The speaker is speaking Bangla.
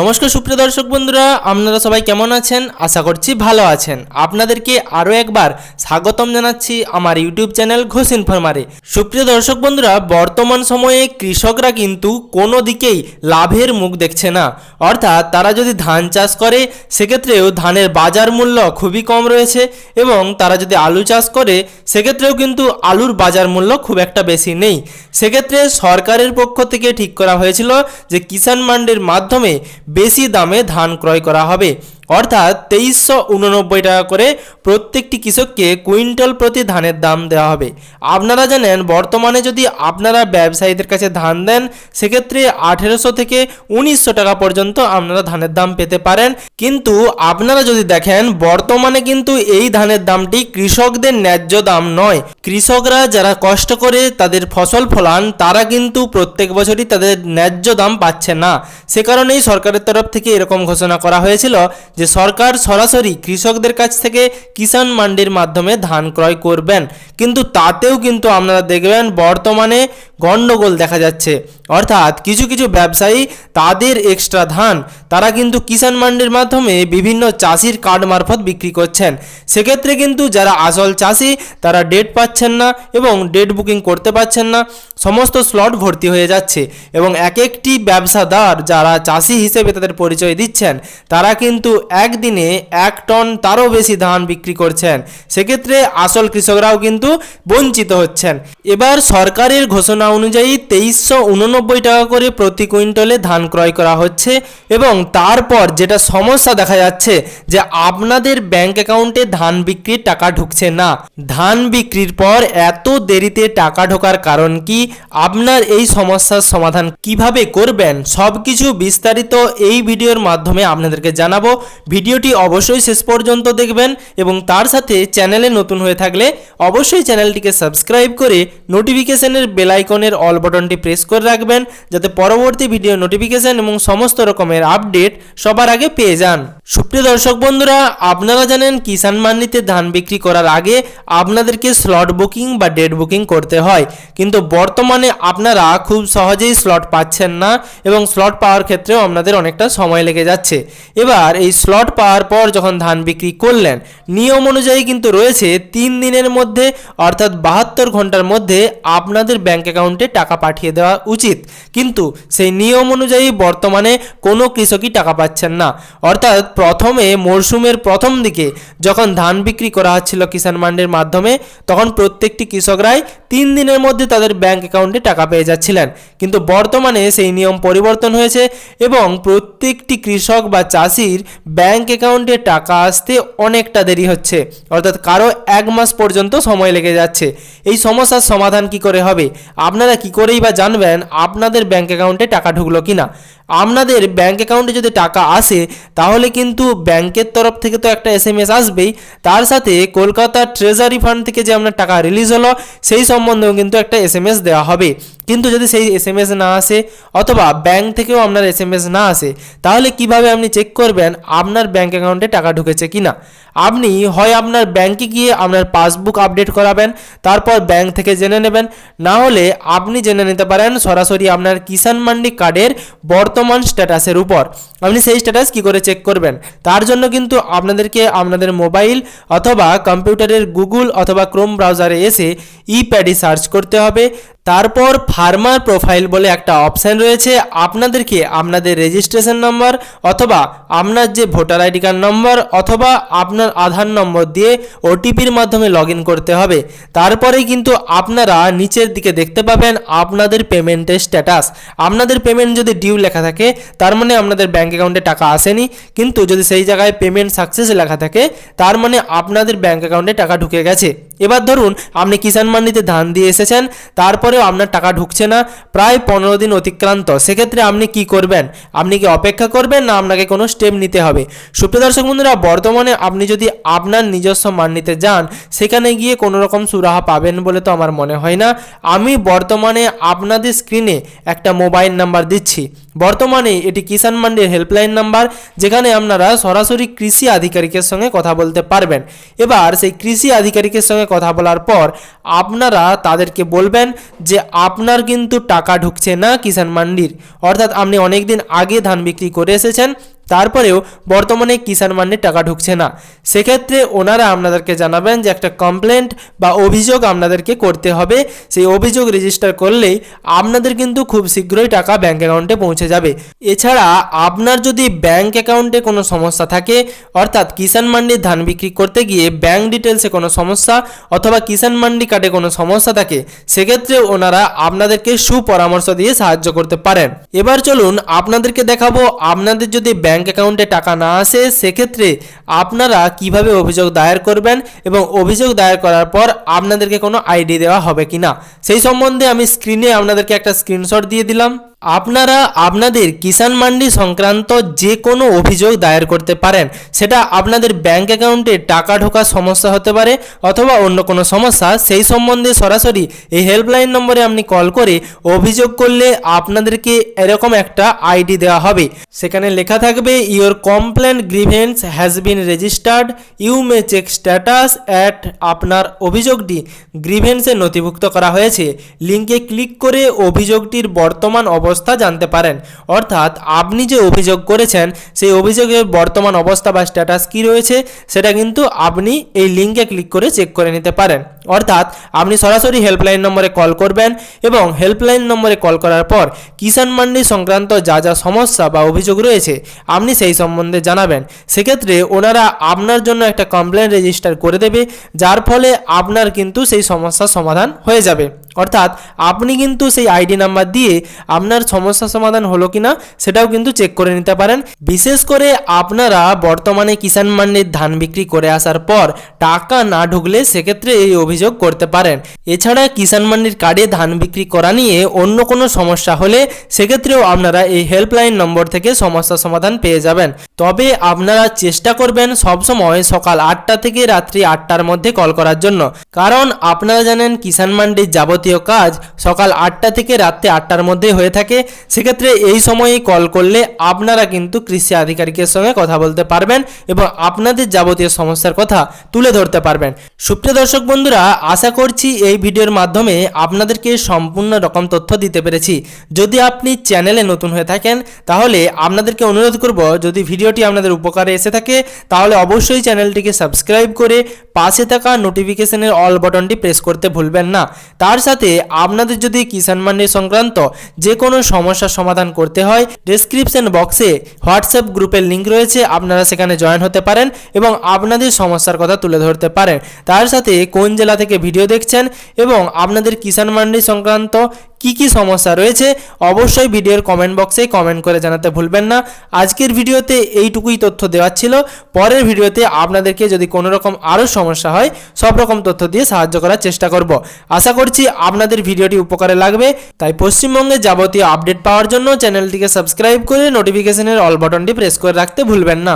নমস্কার সুপ্রিয় দর্শক বন্ধুরা, আপনারা সবাই কেমন আছেন? আশা করছি ভালো আছেন। আপনাদেরকে আরও একবার স্বাগতম জানাচ্ছি আমার ইউটিউব চ্যানেল ঘোষ ইনফরমারে। সুপ্রিয় দর্শক বন্ধুরা, বর্তমান সময়ে কৃষকরা কিন্তু কোনো দিকেই লাভের মুখ দেখছে না। অর্থাৎ তারা যদি ধান চাষ করে সেক্ষেত্রেও ধানের বাজার মূল্য খুবই কম রয়েছে, এবং তারা যদি আলু চাষ করে সেক্ষেত্রেও কিন্তু আলুর বাজার মূল্য খুব একটা বেশি নেই। সেক্ষেত্রে সরকারের পক্ষ থেকে ঠিক করা হয়েছিল যে কিষাণ মান্ডির মাধ্যমে বেশি দামে ধান ক্রয় করা হবে, অর্থাৎ 2389 টাকা করে প্রত্যেকটি কৃষককে কুইন্টাল প্রতি ধানের দাম দেওয়া হবে। আপনারা জানেন বর্তমানে যদি আপনারা ব্যবসায়ীদের কাছে ধান দেন সেক্ষেত্রে 1800 থেকে 1900 টাকা পর্যন্ত আপনারা ধানের দাম পেতে পারেন। কিন্তু আপনারা যদি দেখেন বর্তমানে কিন্তু এই ধানের দামটি কৃষকদের ন্যায্য দাম নয়। কৃষকরা যারা কষ্ট করে তাদের ফসল ফলান তারা কিন্তু প্রত্যেক বছরই তাদের ন্যায্য দাম পাচ্ছে না। সে কারণেই সরকারের তরফ থেকে এরকম ঘোষণা করা হয়েছিল যে সরকার সরাসরি কৃষকদের কাছ থেকে কিষাণ মান্ডির মাধ্যমে ধান ক্রয় করবেন। কিন্তু তাতেও কিন্তু আপনারা দেখবেন বর্তমানে গন্ডগোল দেখা যাচ্ছে। অর্থাৎ কিছু কিছু ব্যবসায়ী তাদের এক্সট্রা ধান তারা কিন্তু কিষাণ মান্ডির মাধ্যমে বিভিন্ন চাষির কার্ড মারফত বিক্রি করছেন। সেক্ষেত্রে কিন্তু যারা আসল চাষি তারা ডেট পাচ্ছেন না এবং ডেট বুকিং করতে পারছেন না, সমস্ত স্লট ভর্তি হয়ে যাচ্ছে। এবং এক একটি ব্যবসাদার যারা চাষি হিসেবে তাদের পরিচয় দিচ্ছেন তারা কিন্তু একদিনে 1 টন তারও বেশি ধান বিক্রি করছেন। সেক্ষেত্রে আসল কৃষকরাও কিন্তু বঞ্চিত হচ্ছেন। এবার সরকারের ঘোষণা অনুযায়ী 2389 টাকা করে প্রতি কুইন্টালে ধান ক্রয় করা হচ্ছে। এবং তারপর যেটা সমস্যা দেখা যাচ্ছে যে আপনাদের ব্যাংক অ্যাকাউন্টে ধান বিক্রির টাকা ঢুকছে না। ধান বিক্রির পর এত দেরিতে টাকা ঢোকার কারণ কি, আপনার এই সমস্যার সমাধান কিভাবে করবেন সবকিছু বিস্তারিত এই ভিডিওর মাধ্যমে আপনাদেরকে জানাবো। ভিডিওটি অবশ্যই শেষ পর্যন্ত দেখবেন এবং তার সাথে চ্যানেলে নতুন হয়ে থাকলে অবশ্যই চ্যানেলটিকে সাবস্ক্রাইব করে নোটিফিকেশনের বেল আইকনের অল বাটনটি প্রেস করে রাখবেন, যাতে পরবর্তী ভিডিও নোটিফিকেশন এবং সমস্ত রকমের আপডেট সবার আগে পেয়ে যান। সুপ্রিয় দর্শক বন্ধুরা, আপনারা জানেন কিষাণ মান্ডিতে ধান বিক্রি করার আগে আপনাদেরকে স্লট বুকিং বা ডেট বুকিং করতে হয়। কিন্তু বর্তমানে আপনারা খুব সহজেই স্লট পাচ্ছেন না এবং স্লট পাওয়ার ক্ষেত্রেও আপনাদের অনেকটা সময় লেগে যাচ্ছে। এবার এই স্লট পাওয়ার পর যখন ধান বিক্রি করলেন নিয়ম অনুযায়ী কিন্তু রয়েছে 3 দিনের মধ্যে অর্থাৎ 72 ঘন্টার মধ্যে আপনাদের ব্যাংক অ্যাকাউন্টে টাকা পাঠিয়ে দেওয়া উচিত। কিন্তু সেই নিয়ম অনুযায়ী বর্তমানে কোনো কৃষকই টাকা পাচ্ছেন না। অর্থাৎ প্রথমে মরশুমের প্রথম দিকে যখন ধান বিক্রি করা হচ্ছিল কিষাণ মান্ডির মাধ্যমে তখন প্রত্যেকটি কৃষকরাই 3 দিনের মধ্যে তাদের ব্যাংক অ্যাকাউন্টে টাকা পেয়ে যাচ্ছিলেন। কিন্তু বর্তমানে সেই নিয়ম পরিবর্তন হয়েছে এবং প্রত্যেকটি কৃষক বা চাষির ব্যাংক অ্যাকাউন্টে টাকা আসতে অনেকটা দেরি হচ্ছে। অর্থাৎ কারো 1 মাস পর্যন্ত সময় লেগে যাচ্ছে। এই সমস্যার সমাধান কি করে হবে? আপনারা কি করেই বা জানবেন আপনাদের ব্যাংক অ্যাকাউন্টে টাকা ঢুকলো কিনা? আপনাদের ব্যাংক অ্যাকাউন্টে যদি টাকা আসে তাহলে কিন্তু ব্যাংকের তরফ থেকে তো একটা SMS আসবেই, তার সাথে কলকাতা ট্রেজারি ফান্ড থেকে যে আপনার টাকা রিলিজ হলো সেই সম্বন্ধেও কিন্তু একটা SMS দেওয়া হবে। কিন্তু যদি সেই SMS না আসে অথবা ব্যাংক থেকেও আপনার SMS না আসে তাহলে কিভাবে আপনি চেক করবেন আপনার ব্যাংক অ্যাকাউন্টে টাকা ঢুকেছে কিনা? আপনি হয় আপনার ব্যাংকে গিয়ে আপনার পাসবুক আপডেট করাবেন, তারপর ব্যাংক থেকে জেনে নেবেন, না হলে আপনি জেনে নিতে পারেন সরাসরি আপনার কিষাণ মান্ডি কার্ডের বর্তমান স্ট্যাটাসের উপর। আপনি সেই স্ট্যাটাস কি করে চেক করবেন? তার জন্য কিন্তু আপনাদেরকে আপনাদের মোবাইল অথবা কম্পিউটারের গুগল অথবা ক্রোম ব্রাউজারে এসে ই-প্যাডি সার্চ করতে হবে। তারপর ফার্মার প্রোফাইল বলে একটা অপশান রয়েছে, আপনাদেরকে আপনাদের রেজিস্ট্রেশন নম্বর অথবা আপনার যে ভোটার আইডি কার্ড নম্বর অথবা আপনার আধার নম্বর দিয়ে ওটিপির মাধ্যমে লগ ইন করতে হবে। তারপরেই কিন্তু আপনারা নিচের দিকে দেখতে পাবেন আপনাদের পেমেন্টের স্ট্যাটাস। আপনাদের পেমেন্ট যদি ডিউ লেখা থাকে তার মানে আপনাদের ব্যাঙ্ক অ্যাকাউন্টে টাকা আসেনি, কিন্তু যদি সেই জায়গায় পেমেন্ট সাকসেস লেখা থাকে তার মানে আপনাদের ব্যাঙ্ক অ্যাকাউন্টে টাকা ঢুকে গেছে। এবার ধরুন আপনি কিষাণ মান্ডিতে ধান দিয়ে এসেছেন, তারপরেও আপনার টাকা ঢুকছে না, প্রায় 15 দিন অতিক্রান্ত। সেক্ষেত্রে আপনি কি করবেন? আপনি কি অপেক্ষা করবেন না আপনাকে কোনো স্টেপ নিতে হবে? সুপ্রিয় দর্শক বন্ধুরা, বর্তমানে আপনি যদি আপনার নিজস্ব মান্ডিতে যান সেখানে গিয়ে কোনো রকম সুরাহা পাবেন বলে তো আমার মনে হয় না। আমি বর্তমানে আপনাদের স্ক্রিনে একটা মোবাইল নাম্বার দিচ্ছি, বর্তমানে এটি কিষাণ মান্ডির হেল্পলাইন নাম্বার, যেখানে আপনারা সরাসরি কৃষি আধিকারিকের সঙ্গে কথা বলতে পারবেন। এবার সেই কৃষি আধিকারিকের সঙ্গে কথা বলার পর আপনারা তাদেরকে বলবেন যে আপনার কিন্তু টাকা ঢুকছে না কিষাণ মান্ডির, অর্থাৎ আপনি অনেক দিন আগে ধান বিক্রি করে এসেছেন, তারপরেও বর্তমানে কিষাণ মান্ডির টাকা ঢুকছে না। সেক্ষেত্রে ওনারা আপনাদেরকে জানাবেন যে একটা কমপ্লেন্ট বা অভিযোগ আপনাদেরকে করতে হবে। সেই অভিযোগ রেজিস্টার করলেই আপনাদের কিন্তু খুব শীঘ্রই টাকা ব্যাঙ্ক অ্যাকাউন্টে পৌঁছে যাবে। এছাড়া আপনার যদি ব্যাঙ্ক অ্যাকাউন্টে কোনো সমস্যা থাকে, অর্থাৎ কিষাণ মান্ডির ধান বিক্রি করতে গিয়ে ব্যাঙ্ক ডিটেলসে কোনো সমস্যা অথবা কিষাণ মান্ডি কার্ডে কোনো সমস্যা থাকে, সেক্ষেত্রে ওনারা আপনাদেরকে সুপরামর্শ দিয়ে সাহায্য করতে পারেন। এবার চলুন আপনাদেরকে দেখাবো আপনাদের যদি ব্যাঙ্ক অ্যাকাউন্টে টাকা না আসে সেক্ষেত্রে আপনারা কিভাবে অভিযোগ দায়ের করবেন এবং অভিযোগ দায়ের করার পর আপনাদেরকে কোনো আইডি দেওয়া হবে কিনা সেই সম্বন্ধে আমি স্ক্রিনে আপনাদেরকে একটা স্ক্রিনশট দিয়ে দিলাম। আপনারা আপনাদের কিষাণ মান্ডি সংক্রান্ত যে কোনো অভিযোগ দায়ের করতে পারেন, সেটা আপনাদের ব্যাঙ্ক অ্যাকাউন্টে টাকা ঢোকার সমস্যা হতে পারে অথবা অন্য কোনো সমস্যা, সেই সম্বন্ধে সরাসরি এই হেল্পলাইন নম্বরে আপনি কল করে অভিযোগ করলে আপনাদেরকে এরকম একটা আইডি দেওয়া হবে। সেখানে লেখা থাকবে your complaint grievance has been registered, you may check status at. আপনার অভিযোগটি গ্রিভেন্সে নথিভুক্ত করা হয়েছে, লিঙ্কে ক্লিক করে অভিযোগটির বর্তমান অবস্থা জানতে পারেন। অর্থাৎ আপনি যে অভিযোগ করেছেন সেই অভিযোগের বর্তমান অবস্থা বা স্ট্যাটাস কি রয়েছে সেটা কিন্তু আপনি এই লিঙ্কে ক্লিক করে চেক করে নিতে পারেন। অর্থাৎ আপনি সরাসরি হেল্পলাইন নম্বরে কল করবেন এবং হেল্পলাইন নম্বরে কল করার পর কিষাণ মান্ডি সংক্রান্ত যা যা সমস্যা বা অভিযোগ রয়েছে আপনি সেই সম্বন্ধে জানাবেন। সেক্ষেত্রে ওনারা আপনার জন্য একটা কমপ্লেন রেজিস্টার করে দেবে, যার ফলে আপনার কিন্তু সেই সমস্যার সমাধান হয়ে যাবে। অর্থাৎ আপনি কিন্তু সেই আইডি নাম্বার দিয়ে আপনার সমস্যা সমাধান হলো কিনা সেটাও কিন্তু চেক করে নিতে পারেন। বিশেষ করে আপনারা বর্তমানে কিষাণ মান্ডির ধান বিক্রি করে আসার পর টাকা না ঢুকলে সেক্ষেত্রে এই অভিযোগ করতে পারেন। এছাড়া কিষাণ মান্ডির কার্ডে ধান বিক্রি করা নিয়ে অন্য কোনো সমস্যা হলে সেক্ষেত্রেও আপনারা এই হেল্পলাইন নম্বর থেকে সমস্যা সমাধান পেয়ে যাবেন। তবে আপনারা চেষ্টা করবেন সবসময় সকাল 8টা থেকে রাত্রি 8টার মধ্যে কল করার জন্য, কারণ আপনারা জানেন কিষাণ মান্ডির যাবতীয় কাজ সকাল 8টা থেকে রাত্রি 8টার মধ্যে হয়ে থাকে। সেক্ষেত্রে এই সময়ে কল করলে আপনারা কিন্তু কৃষি আধিকারিকের সঙ্গে কথা বলতে পারবেন এবং আপনাদের যাবতীয় সমস্যার কথা তুলে ধরতে পারবেন। সুপ্রিয় দর্শক বন্ধুরা, আশা করছি এই ভিডিওর মাধ্যমে আপনাদেরকে সম্পূর্ণ রকম তথ্য দিতে পেরেছি। যদি আপনি চ্যানেলে নতুন হয়ে থাকেন তাহলে আপনাদেরকে অনুরোধ করব, যদি ভিডিওটি আপনাদের উপকারে এসে থাকে তাহলে অবশ্যই চ্যানেলটিকে সাবস্ক্রাইব করে পাশে থাকা নোটিফিকেশনের অল বাটনটি প্রেস করতে ভুলবেন না। তার সাথে আপনাদের যদি কিষাণ মান্ডি সংক্রান্ত যে কোনো সমস্যার সমাধান করতে হয়, ডেসক্রিপশন বক্সে হোয়াটসঅ্যাপ গ্রুপের লিঙ্ক রয়েছে, আপনারা সেখানে জয়েন হতে পারেন এবং আপনাদের সমস্যার কথা তুলে ধরতে পারেন। তার সাথে কোন জেলা থেকে ভিডিও দেখছেন এবং আপনাদের কিষাণ মান্ডি সংক্রান্ত কি সমস্যা রয়েছে অবশ্যই ভিডিওর কমেন্ট বক্সে কমেন্ট করে জানাতে ভুলবেন না। আজকের ভিডিওতে এইটুকুই তথ্য দেওয়ার ছিল। পরের ভিডিওতে আপনাদেরকে যদি কোনো রকম আরও সমস্যা হয় সব রকম তথ্য দিয়ে সাহায্য করার চেষ্টা করব। আশা করছি আপনাদের ভিডিওটি উপকারে লাগবে। তাই পশ্চিমবঙ্গের যাবতীয় আপডেট পাওয়ার জন্য চ্যানেলটিকে সাবস্ক্রাইব করে নোটিফিকেশনের অল বাটনটি প্রেস করে রাখতে ভুলবেন না।